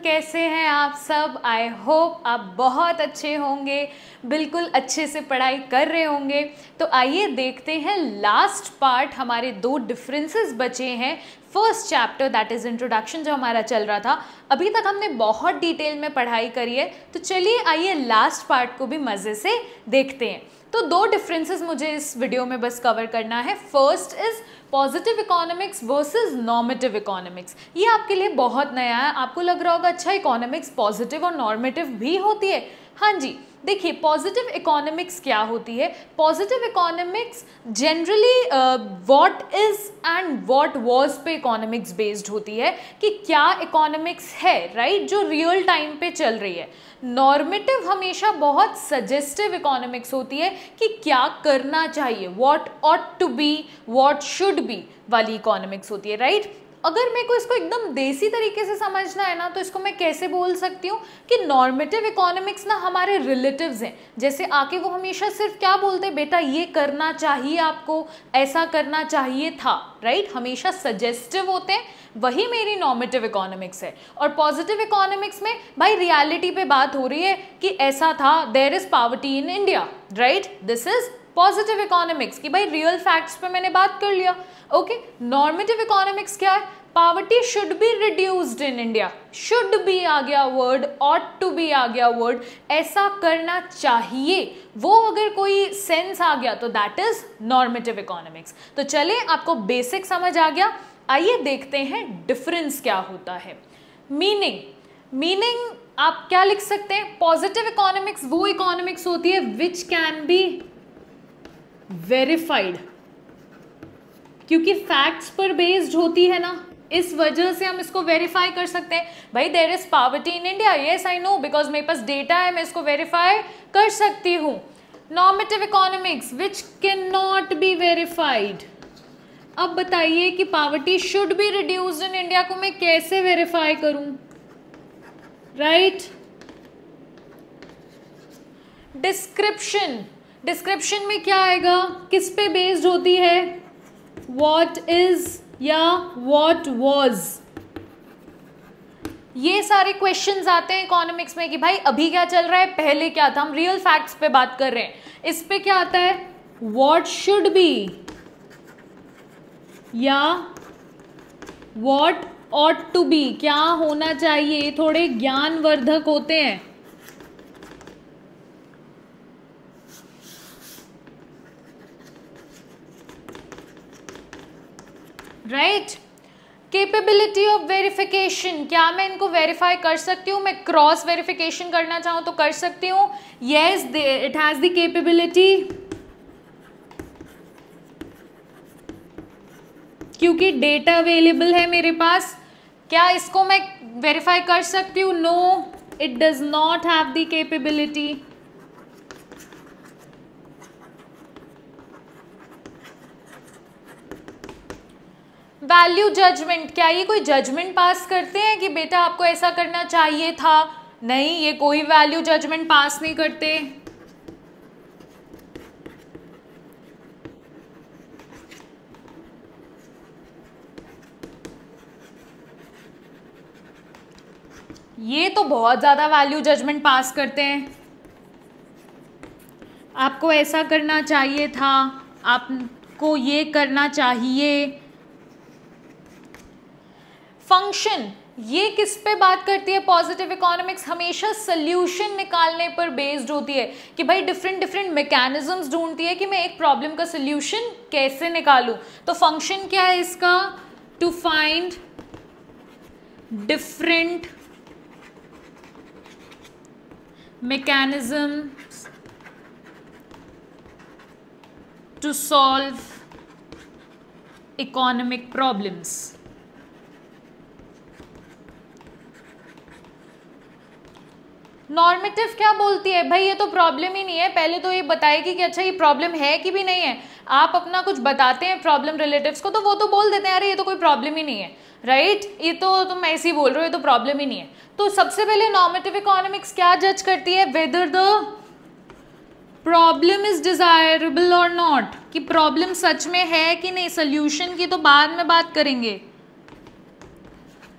कैसे हैं आप सब? आई होप आप बहुत अच्छे होंगे, बिल्कुल अच्छे से पढ़ाई कर रहे होंगे। तो आइए देखते हैं लास्ट पार्ट, हमारे 2 डिफरेंसेस बचे हैं। First chapter that is introduction जो हमारा चल रहा था, अभी तक हमने बहुत डिटेल में पढ़ाई करी है, तो चलिए आइए लास्ट पार्ट को भी मज़े से देखते हैं। तो 2 डिफरेंसेस मुझे इस वीडियो में बस कवर करना है। First is positive economics versus normative economics. ये आपके लिए बहुत नया है, आपको लग रहा होगा अच्छा इकोनॉमिक्स पॉजिटिव और नॉर्मेटिव भी होती है। हाँ जी, देखिए पॉजिटिव इकोनॉमिक्स क्या होती है। Positive economics generally what is and what was पे इकोनॉमिक्स बेस्ड होती है कि क्या इकोनॉमिक्स है, राइट, जो रियल टाइम पे चल रही है। नॉर्मेटिव हमेशा बहुत सजेस्टिव इकोनॉमिक्स होती है कि क्या करना चाहिए, what ought to be, what should be वाली इकोनॉमिक्स होती है, राइट। अगर मेरे को इसको एकदम देसी तरीके से समझना है ना, तो इसको मैं कैसे बोल सकती हूँ कि नॉर्मेटिव इकोनॉमिक्स ना हमारे रिलेटिव्स हैं। जैसे आके वो हमेशा सिर्फ क्या बोलते हैं, बेटा ये करना चाहिए, आपको ऐसा करना चाहिए था, राइट, हमेशा सजेस्टिव होते हैं। वही मेरी नॉर्मेटिव इकोनॉमिक्स है। और पॉजिटिव इकोनॉमिक्स में भाई रियलिटी पे बात हो रही है कि ऐसा था, there is poverty in India, right, this is positive economics कि भाई रियल फैक्ट्स पे मैंने बात कर लिया। ओके, नॉर्मेटिव इकोनॉमिक्स क्या है? Poverty should be reduced in India, should be आ गया वर्ड, ऑट टू बी आ गया वर्ड, ऐसा करना चाहिए, वो अगर कोई सेंस आ गया तो दैट इज नॉर्मेटिव इकोनॉमिक्स। तो चले, आपको बेसिक समझ आ गया, आइए देखते हैं डिफरेंस क्या होता है। मीनिंग आप क्या लिख सकते हैं? पॉजिटिव इकोनॉमिक्स वो इकोनॉमिक्स होती है विच कैन बी वेरीफाइड, क्योंकि फैक्ट्स पर बेस्ड होती है ना, इस वजह से हम इसको वेरीफाई कर सकते हैं। भाई there is poverty in India, yes I know, because मेरे पास डेटा है, मैं इसको वेरीफाई कर सकती हूँ। Normative economics which can not be verified. अब बताइए कि poverty should be reduced in India को मैं कैसे वेरीफाई करूं, राइट। डिस्क्रिप्शन में क्या आएगा, किस पे बेस्ड होती है? व्हाट इज या व्हाट वाज। ये सारे क्वेश्चंस आते हैं इकोनॉमिक्स में कि भाई अभी क्या चल रहा है, पहले क्या था, हम रियल फैक्ट्स पे बात कर रहे हैं। इस पे क्या आता है? व्हाट शुड बी या व्हाट ऑट टू बी, क्या होना चाहिए, थोड़े ज्ञानवर्धक होते हैं। राइट, केपेबिलिटी ऑफ वेरिफिकेशन, क्या मैं इनको वेरीफाई कर सकती हूँ? मैं क्रॉस वेरिफिकेशन करना चाहूँ तो कर सकती हूँ, yes, it has the capability, क्योंकि डेटा अवेलेबल है मेरे पास। क्या इसको मैं वेरीफाई कर सकती हूँ? No, it does not have the capability. Value judgement, क्या ये कोई जजमेंट पास करते हैं कि बेटा आपको ऐसा करना चाहिए था? नहीं, ये कोई वैल्यू जजमेंट पास नहीं करते। ये तो बहुत ज्यादा वैल्यू जजमेंट पास करते हैं, आपको ऐसा करना चाहिए था, आपको ये करना चाहिए। फंक्शन, ये किस पे बात करती है? पॉजिटिव इकोनॉमिक्स हमेशा सोल्यूशन निकालने पर बेस्ड होती है कि भाई डिफरेंट मैकेनिज्म्स ढूंढती है कि मैं एक प्रॉब्लम का सोल्यूशन कैसे निकालूं। तो फंक्शन क्या है इसका? To find different mechanisms to solve economic problems. Normative क्या बोलती है? भाई ये तो प्रॉब्लम ही नहीं है, पहले तो ये बताएगी कि अच्छा ये प्रॉब्लम है कि भी नहीं है। आप अपना कुछ बताते हैं प्रॉब्लम रिलेटिव्स को तो वो तो बोल देते हैं अरे ये तो कोई प्रॉब्लम ही नहीं है, राइट, ये तो तुम ऐसे ही बोल रहे हो, ये तो प्रॉब्लम ही नहीं है। तो सबसे पहले नॉर्मेटिव इकोनॉमिक्स क्या जज करती है? Whether the problem is desirable और नॉट, कि प्रॉब्लम सच में है कि नहीं। सोल्यूशन की तो बाद में बात करेंगे,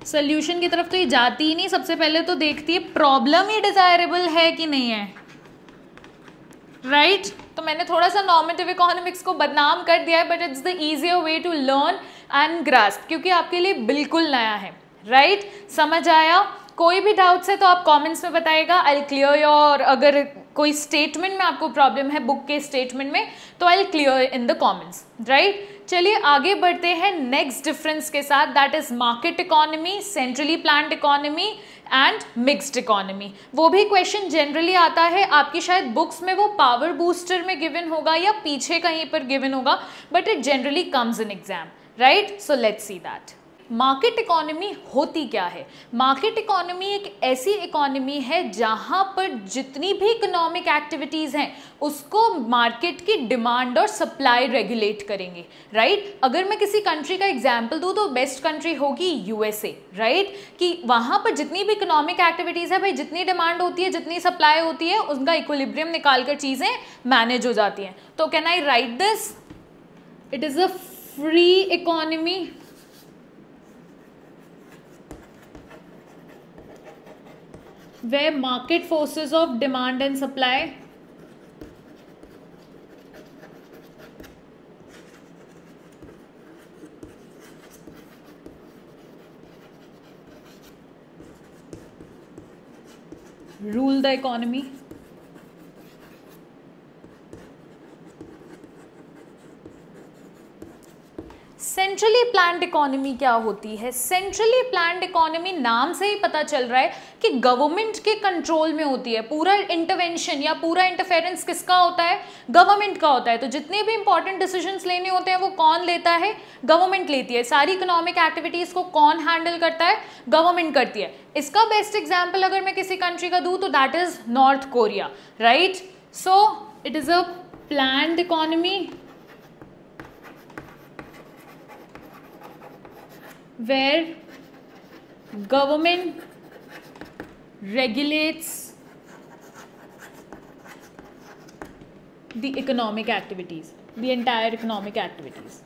सोल्यूशन की तरफ तो ये जाती ही नहीं, सबसे पहले तो देखती है प्रॉब्लम ही डिजायरेबल है कि नहीं है, राइट तो मैंने थोड़ा सा नॉर्मेटिव इकोनॉमिक्स को बदनाम कर दिया है, but it's the easier way to learn and grasp, क्योंकि आपके लिए बिल्कुल नया है, राइट समझ आया? कोई भी डाउट्स है तो आप कमेंट्स में बताइएगा, आई विल क्लियर योर, अगर कोई स्टेटमेंट में आपको प्रॉब्लम है बुक के स्टेटमेंट में तो I will clear in the comments, right? चलिए आगे बढ़ते हैं नेक्स्ट डिफरेंस के साथ, that is market economy, centrally planned economy and mixed economy. वो भी क्वेश्चन जनरली आता है आपकी, शायद बुक्स में वो पावर बूस्टर में गिवन होगा या पीछे कहीं पर गिवन होगा, but it generally comes in exam, right? So let's see that. Market economy होती क्या है? मार्केट इकोनॉमी एक ऐसी इकोनॉमी है जहां पर जितनी भी इकोनॉमिक एक्टिविटीज़ हैं उसको मार्केट की डिमांड और सप्लाई रेगुलेट करेंगे, राइट? अगर मैं किसी कंट्री का एग्जांपल दूं तो बेस्ट कंट्री होगी यूएसए, राइट? कि वहां पर जितनी भी इकोनॉमिक एक्टिविटीज़ है भाई, जितनी डिमांड होती है, जितनी सप्लाई होती है, उनका इक्विलिब्रियम निकालकर चीज़ें मैनेज हो जाती हैं। तो can I right this? It is a free economy where market forces of demand and supply rule the economy. Centrally planned economy क्या होती है? सेंट्रली प्लान्ड इकोनॉमी नाम से ही पता चल रहा है कि गवर्नमेंट के कंट्रोल में होती है। पूरा इंटरवेंशन या पूरा इंटरफेरेंस किसका होता है? गवर्नमेंट का होता है। तो जितने भी इंपॉर्टेंट डिसीजंस लेने होते हैं वो कौन लेता है? गवर्नमेंट लेती है। सारी इकोनॉमिक एक्टिविटीज को कौन हैंडल करता है? गवर्नमेंट करती है। इसका बेस्ट एग्जाम्पल अगर मैं किसी कंट्री का दूं तो that is north Korea, right? So it is a planned economy where government regulates the economic activities, the entire economic activities.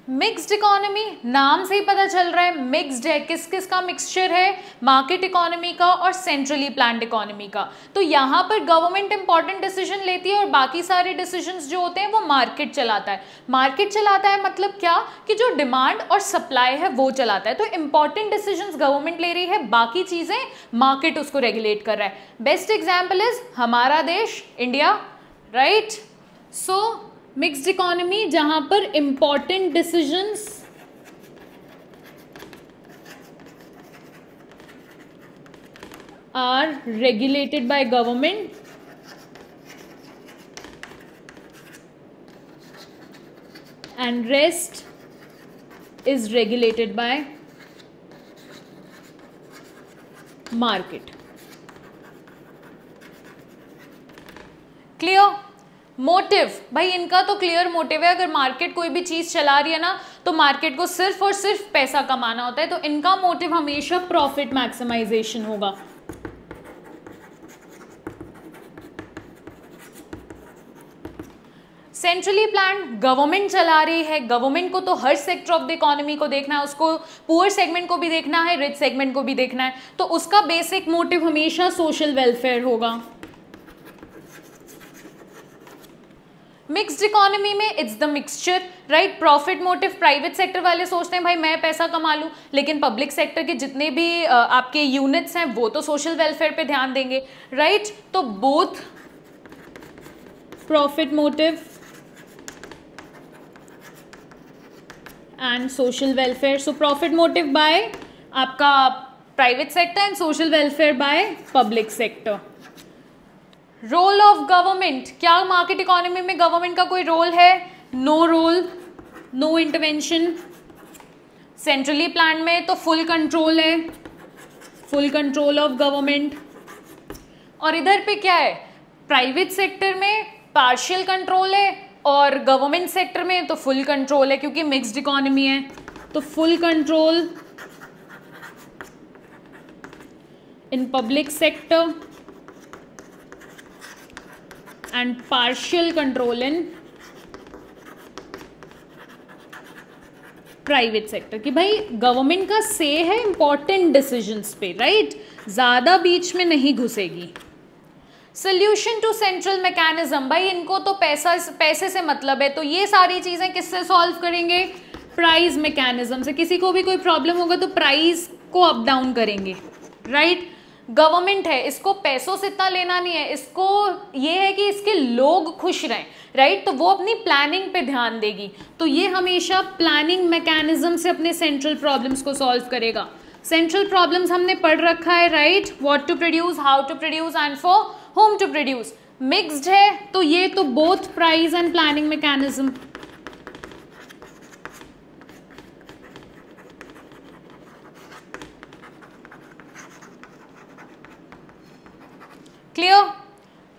Mixed economy नाम से ही पता चल रहा है मिक्स्ड है। किस किस का मिक्सचर है? मार्केट इकोनॉमी का और सेंट्रली प्लान्ड इकोनॉमी का। तो यहाँ पर गवर्नमेंट इंपॉर्टेंट डिसीजन लेती है और बाकी सारे डिसीजंस जो होते हैं वो मार्केट चलाता है। मार्केट चलाता है मतलब क्या? कि जो डिमांड और सप्लाई है वो चलाता है। तो इंपॉर्टेंट डिसीजंस गवर्नमेंट ले रही है, बाकी चीजें मार्केट उसको रेगुलेट कर रहा है। बेस्ट एग्जाम्पल इज हमारा देश India, right? So mixed economy जहां पर important decisions are regulated by government and rest is regulated by market. Clear? Motive भाई इनका तो क्लियर मोटिव है। अगर मार्केट कोई भी चीज चला रही है ना तो मार्केट को सिर्फ और सिर्फ पैसा कमाना होता है। तो इनका मोटिव हमेशा प्रॉफिट मैक्सिमाइजेशन होगा। सेंट्रली प्लान्ड गवर्नमेंट चला रही है। गवर्नमेंट को तो हर सेक्टर ऑफ द इकोनॉमी को देखना है, उसको पुअर सेगमेंट को भी देखना है, रिच सेगमेंट को भी देखना है। तो उसका बेसिक मोटिव हमेशा सोशल वेलफेयर होगा। मिक्स्ड इकोनॉमी में it's the mixture, right? Profit motive private sector वाले सोचते हैं भाई मैं पैसा कमा लूं, लेकिन पब्लिक सेक्टर के जितने भी आपके यूनिट्स हैं वो तो सोशल वेलफेयर पे ध्यान देंगे, राइट? तो both profit motive and social welfare. So profit motive by आपका private sector and social welfare by public sector. Role of government, क्या मार्केट इकोनॉमी में गवर्नमेंट का कोई रोल है? No role, no intervention. Centrally plan में तो full control है, full control of government. और इधर पे क्या है? प्राइवेट सेक्टर में पार्शियल कंट्रोल है और गवर्नमेंट सेक्टर में तो फुल कंट्रोल है, क्योंकि मिक्स्ड इकोनॉमी है। तो full control in public sector and partial control in private sector, कि भाई गवर्नमेंट का से है इंपॉर्टेंट डिसीजंस पे, राइट, ज़्यादा बीच में नहीं घुसेगी। सोल्यूशन टू सेंट्रल मैकेनिज्म, भाई इनको तो पैसे से मतलब है, तो ये सारी चीज़ें किससे सॉल्व करेंगे, प्राइस मैकेनिज्म से। किसी को भी कोई प्रॉब्लम होगा तो प्राइस को अप डाउन करेंगे, राइट। गवर्नमेंट है, इसको पैसों से इतना लेना नहीं है, इसको ये है कि इसके लोग खुश रहें, राइट, तो वो अपनी प्लानिंग पे ध्यान देगी, तो ये हमेशा प्लानिंग मैकेनिज्म से अपने सेंट्रल प्रॉब्लम्स को सॉल्व करेगा। सेंट्रल प्रॉब्लम्स हमने पढ़ रखा है, right, what to produce, how to produce and for whom to produce. Mixed है तो ये तो both price and planning mechanism. Clear.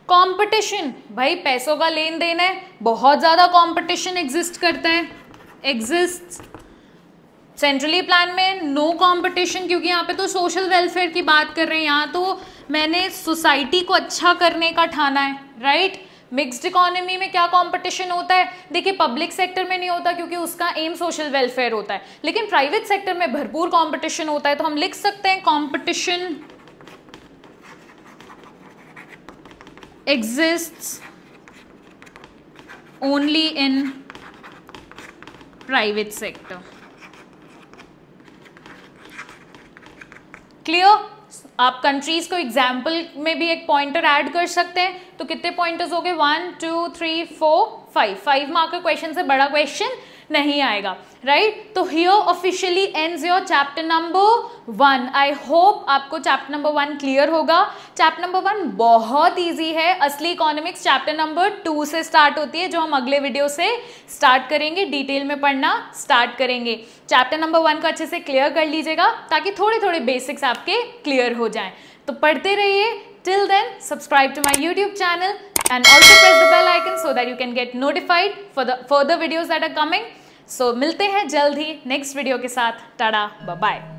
Competition, भाई पैसों का लेन देन है, बहुत ज़्यादा कंपटीशन एग्जिस्ट करता है, एग्जिस्ट। सेंट्रली प्लान में नो कंपटीशन, क्योंकि यहाँ पे तो सोशल वेलफेयर की बात कर रहे हैं, यहाँ तो मैंने सोसाइटी को अच्छा करने का ठाना है, राइट। मिक्स्ड इकोनॉमी में क्या कंपटीशन होता है, देखिए पब्लिक सेक्टर में नहीं होता क्योंकि उसका एम सोशल वेलफेयर होता है, लेकिन प्राइवेट सेक्टर में भरपूर कंपटीशन होता है, तो हम लिख सकते हैं competition exists only in private sector. Clear. आप कंट्रीज को एग्जाम्पल में भी एक पॉइंटर ऐड कर सकते हैं, तो कितने पॉइंटर्स हो गए, 1 2 3 4 5 मार्क का क्वेश्चन से बड़ा क्वेश्चन नहीं आएगा, राइट। तो here officially ends your chapter number 1। I hope आपको चैप्टर नंबर 1 क्लियर होगा। चैप्टर नंबर 1 बहुत इजी है, असली इकोनॉमिक्स चैप्टर नंबर 2 से स्टार्ट होती है, जो हम अगले वीडियो से स्टार्ट करेंगे, डिटेल में पढ़ना स्टार्ट करेंगे। चैप्टर नंबर 1 को अच्छे से क्लियर कर लीजिएगा ताकि थोड़े थोड़े बेसिक्स आपके क्लियर हो जाएं। तो पढ़ते रहिए। Till then subscribe to my YouTube channel and also press the bell icon so that you can get notified for the further videos that are coming. So मिलते हैं जल्द ही नेक्स्ट वीडियो के साथ। Tata, bye bye.